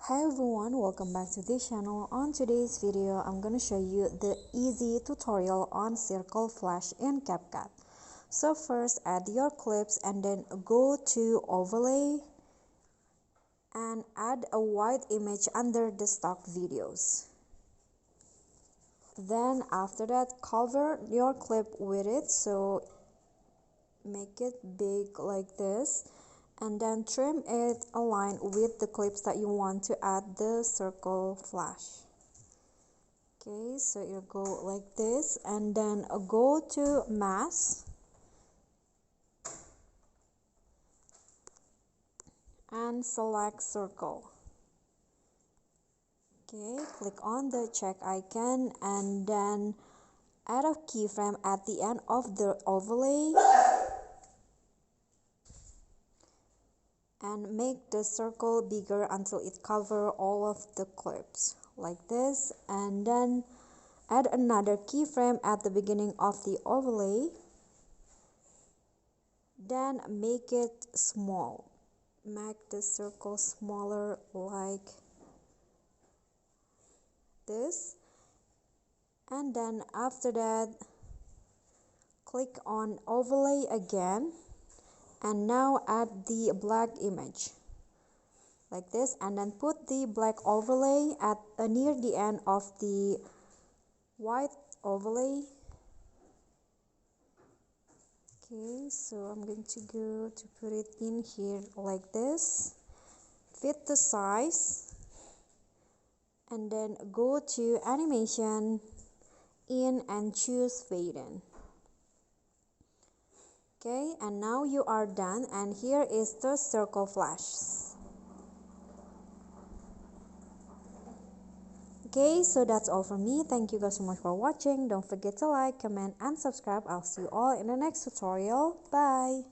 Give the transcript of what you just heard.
Hi everyone, welcome back to this channel. On today's video, I'm gonna show you the easy tutorial on circle flash in CapCut. So first, add your clips and then go to overlay and add a white image under the stock videos. Then after that, cover your clip with it, so make it big like this, and then trim it aligned with the clips that you want to add the circle flash. Okay, so you go like this and then go to mask and select circle. Okay, click on the check icon and then add a keyframe at the end of the overlay and make the circle bigger until it covers all of the clips like this, and then add another keyframe at the beginning of the overlay, then make it small, make the circle smaller like this, and then after that click on overlay again and now add the black image like this, and then put the black overlay at near the end of the white overlay. Okay, so I'm going to go to put it in here like this, fit the size, and then go to animation, in, and choose fade in. Okay, and now you are done, and here is the circle flash. Okay, so that's all from me. Thank you guys so much for watching. Don't forget to like, comment, and subscribe. I'll see you all in the next tutorial. Bye.